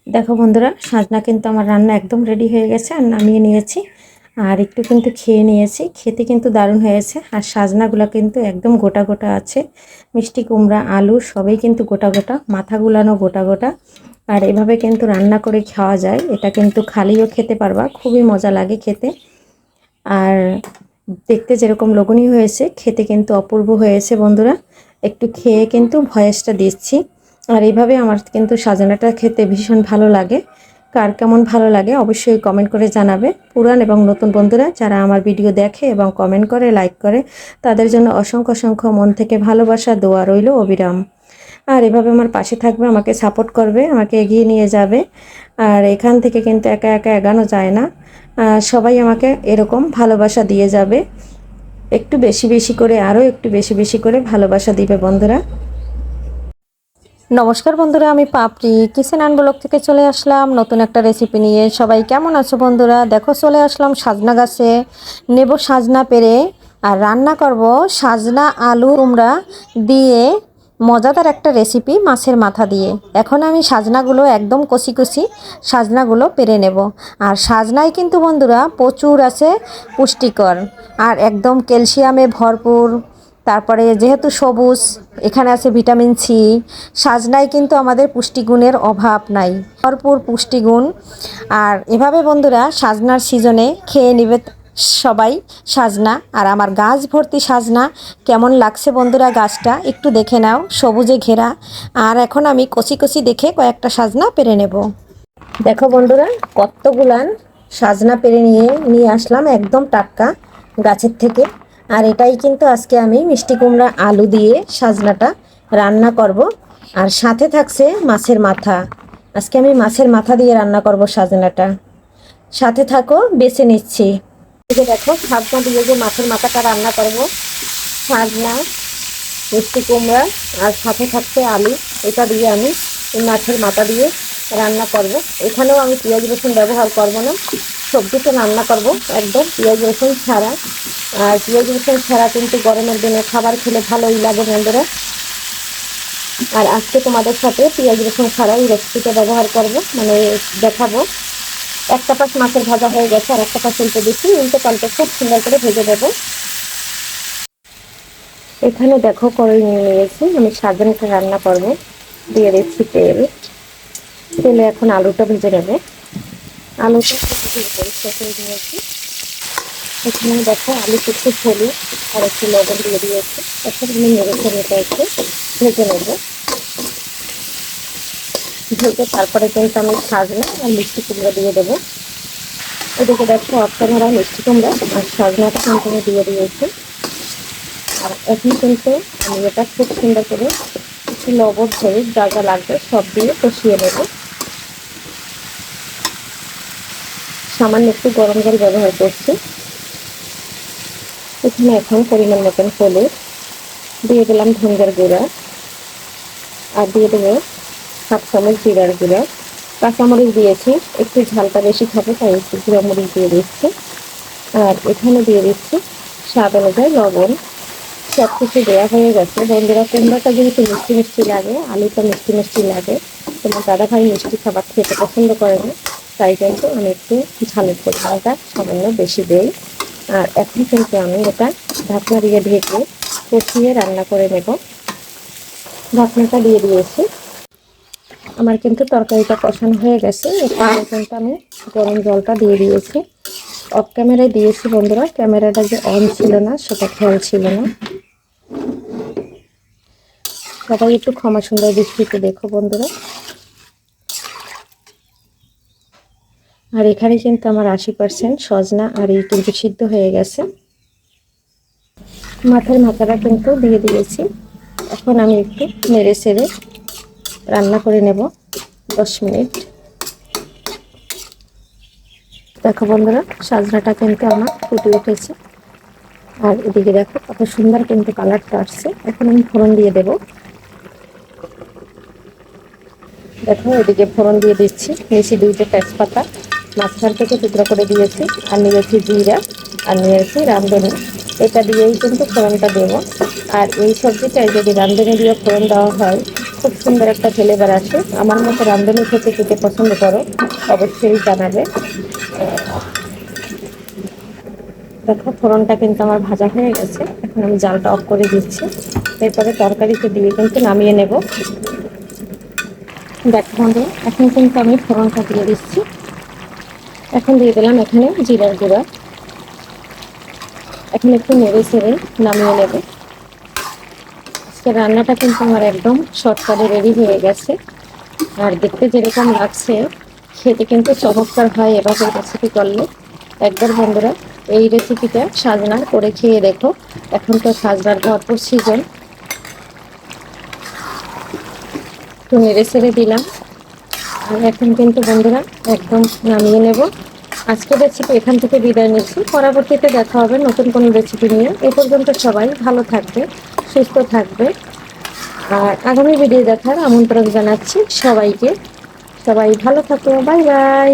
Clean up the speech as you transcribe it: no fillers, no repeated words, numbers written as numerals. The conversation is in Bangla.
দেখো বন্ধুরা, সাজনা কিন্তু আমার রান্না একদম রেডি হয়ে গেছে আর নামিয়ে নিয়েছি। আর একটু কিন্তু খেয়ে নিয়েছি, খেতে কিন্তু দারুণ হয়েছে। আর সাজনাগুলো কিন্তু একদম গোটা গোটা আছে, মিষ্টি কুমড়া আলু সবই কিন্তু গোটা গোটা, মাথাগুলানো গোটা গোটা। আর এভাবে কিন্তু রান্না করে খাওয়া যায়, এটা কিন্তু খালিও খেতে পারবা, খুবই মজা লাগে খেতে। আর দেখতে যেরকম লোভনীয় হয়েছে, খেতে কিন্তু অপূর্ব হয়েছে বন্ধুরা। একটু খেয়ে কিন্তু ভয়েসটা দিচ্ছি। আর এইভাবে আমার কিন্তু সাজানাটা খেতে ভীষণ ভালো লাগে। কার কেমন ভালো লাগে অবশ্যই কমেন্ট করে জানাবে। পুরান এবং নতুন বন্ধুরা যারা আমার ভিডিও দেখে এবং কমেন্ট করে, লাইক করে, তাদের জন্য অসংখ্য অসংখ্য মন থেকে ভালোবাসা দোয়া রইল অবিরাম। আর এভাবে আমার পাশে থাকবে, আমাকে সাপোর্ট করবে, আমাকে এগিয়ে নিয়ে যাবে। আর এখান থেকে কিন্তু একা একা এগানো যায় না, সবাই আমাকে এরকম ভালোবাসা দিয়ে যাবে। একটু বেশি বেশি করে, আরও একটু বেশি বেশি করে ভালোবাসা দিবে বন্ধুরা। নমস্কার বন্ধুরা, আমি পাপড়ি কিচেন অ্যান্ড ব্লগ থেকে চলে আসলাম নতুন একটা রেসিপি নিয়ে। সবাই কেমন আছো বন্ধুরা? দেখো চলে আসলাম সাজনা গাছে, নেব সাজনা পেরে আর রান্না করব সাজনা আলু কুমড়া দিয়ে মজাদার একটা রেসিপি মাছের মাথা দিয়ে। এখন আমি সাজনাগুলো একদম কষি কষি সাজনাগুলো পেরে নেব। আর সাজনায় কিন্তু বন্ধুরা প্রচুর আছে পুষ্টিকর আর একদম ক্যালসিয়ামে ভরপুর। তারপরে যেহেতু সবুজ, এখানে আছে ভিটামিন সি। সাজনায় কিন্তু আমাদের পুষ্টিগুণের অভাব নাই, ভরপুর পুষ্টিগুণ। আর এভাবে বন্ধুরা সাজনার সিজনে খেয়ে নেবে সবাই সাজনা। আর আমার গাছ ভর্তি সাজনা, কেমন লাগছে বন্ধুরা গাছটা একটু দেখে নাও, সবুজে ঘেরা। আর এখন আমি কচি কচি দেখে কয়েকটা সাজনা পেরে নেব। দেখো বন্ধুরা, কতগুলান সাজনা পেরে নিয়ে আসলাম একদম টাটকা গাছের থেকে। আর এটাই কিন্তু আজকে আমি মিষ্টি কুমড়া আলু দিয়ে সাজনাটা রান্না করব। আর সাথে থাকছে মাছের মাথা। আজকে আমি মাছের মাথা দিয়ে রান্না করব সাজনাটা। সাথে থাকো, বেছে নিচ্ছি। এই যে দেখো, সাজনা দিয়ে যে মাছের মাথাটা রান্না করব, সাজনা, মিষ্টি কুমড়া আর সাথে থাকছে আলু, এটা দিয়ে আমি এই মাছের মাথা দিয়ে রান্না করব। এখানেও আমি পেঁয়াজ রসুন ব্যবহার করব না, সবজিতে রান্না করব একদম পেঁয়াজ রসুন ছাড়া। আর পেঁয়াজ রসুন ছাড়া কিন্তু গরমের দিনে খাবার খেলে ভালোই লাগে বন্ধুরা। আর আজকে তোমাদের সাথে পেঁয়াজ রসুন ছাড়া এই রেসিপিটা ব্যবহার করব, মানে দেখাবো। একটা পাশ মাছের ভাজা হয়ে গেছে, আর একটা পাশ উল্টে দিচ্ছি, উল্টে পাল্টে খুব সুন্দর করে ভেজে দেবো। এখানে দেখো কড়াই নিয়ে নিয়েছি, আমি সাজনাটা রান্না করব। দিয়ে দিচ্ছি তেল। তেলে এখন আলুটা ভেজে নেবে। আলুটা পরিষ্কার করে নিয়েছি। এখানে দেখো আলু একটু হলুদ আর একটু লবণ দিয়ে দিয়েছি। এখন আমি নেড়েছে এটা একটু ভেজে নেবো। ভেজে তারপরে কিন্তু আমি সাজনা আর মিষ্টি কুমড়া দিয়ে দেবো। এদিকে দেখো অক্টানোরা মিষ্টি কুমড়া আর সাজনাটা কিন্তু আমি দিয়ে দিয়েছি। আর এখন কিন্তু আমি এটা খুব সুন্দর করে একটু লবণ হলুদ যা যা লাগবে সব দিয়ে কষিয়ে নেব। সামান্য একটু গরম জল ব্যবহার করছি। এখানে এখন পরিমাণ মতন হলুদ দিয়ে দিলাম, ধনিয়ার গুঁড়া, আর দিয়ে দেবো 7 চামচ জিরার গুঁড়া। কাঁচামরিচ দিয়েছি, একটু ঝালটা বেশি খাবো তাই একটু গুঁড়া মরিচ দিয়ে দিচ্ছি। আর এখানে দিয়ে দিচ্ছি স্বাদ অনুযায়ী লবণ। সব কিছু দেওয়া হয়ে গেছে বন্ধুরা। কুমড়াটা যেহেতু মিষ্টি মিষ্টি লাগে, আলুটা মিষ্টি মিষ্টি লাগে, তোমার দাদাভাই মিষ্টি খাবার খেতে পছন্দ করে না, তাই কিন্তু আমি একটু ঝালের পরিমাণটা সামান্য বেশি দিই। আর এখন কিন্তু আমি এটা ঢাকনা দিয়ে ঢেকে কষিয়ে রান্না করে নেব। ঢাকনাটা দিয়ে দিয়েছি। আমার কিন্তু তরকারিটা কষানো হয়ে গেছে। এখানে কিন্তু আমি গরম জলটা দিয়ে দিয়েছি। অফ ক্যামেরায় দিয়েছি বন্ধুরা, ক্যামেরাটা যে অন ছিল না সেটা খেয়াল ছিল না। সবাই একটু ক্ষমা সুন্দর দৃষ্টিতে দেখো বন্ধুরা। আর এখানে কিন্তু আমার 80% সজনা আর এই কিন্তু সিদ্ধ হয়ে গেছে। মাথার মাথাটা কিন্তু দিয়ে দিয়েছি। এখন আমি একটু নেড়ে ছেড়ে রান্না করে নেব 10 মিনিট। দেখো বন্ধুরা, সাজনাটা কিন্তু আমার ফুটে উঠেছে। আর এদিকে দেখো কত সুন্দর কিন্তু কালারটা আসছে। এখন আমি ফোড়ন দিয়ে দেব। দেখো এদিকে ফোড়ন দিয়ে দিচ্ছি, নিয়েছি 2টা তেজপাতা, মাঝখান থেকে টুকরো করে দিয়েছি, আর নিয়েছি জিরা, আর নিয়েছি রাঁধুনি। এটা দিয়েই কিন্তু ফোড়নটা দেবো। আর এই সবজিটায় যদি রাঁধুনি দিয়ে ফোড়ন দেওয়া হয় খুব সুন্দর একটা ফ্লেভার আসে। আমার মতো রাঁধুনি খেতে খেতে পছন্দ করো অবশ্যই জানাবে। দেখো ফোড়নটা কিন্তু আমার ভাজা হয়ে গেছে, এখন আমি জালটা অফ করে দিচ্ছি। এরপরে তরকারিতে দিয়ে কিন্তু নামিয়ে নেব। দেখো বন্ধুরা, এখন কিন্তু আমি ফোড়নটা দিয়ে দিচ্ছি। এখন দিয়ে দিলাম এখানে জিরার গুঁড়া। এখন একটু নেড়ে ছেড়ে নামিয়ে নেব। আজকে রান্নাটা কিন্তু আমার একদম শর্টকাটে রেডি হয়ে গেছে। আর দেখতে যেরকম লাগছে, খেতে কিন্তু চমৎকার হয় এভাবে রেসিপি করলে। একবার বন্ধুরা এই রেসিপিটা সাজনার করে খেয়ে দেখো। এখন তো সাজনার ভরপুর সিজন। একটু নেড়ে ছেড়ে দিলাম। আর এখন কিন্তু বন্ধুরা একদম নামিয়ে নেব। আজকের রেসিপি এখান থেকে বিদায় নিচ্ছি। পরবর্তীতে দেখা হবে নতুন কোনো রেসিপি নিয়ে। এ পর্যন্ত সবাই ভালো থাকবে, সুস্থ থাকবে। আর আগামী ভিডিও দেখার আমন্ত্রণ জানাচ্ছি সবাইকে। সবাই ভালো থাকো, বাই বাই।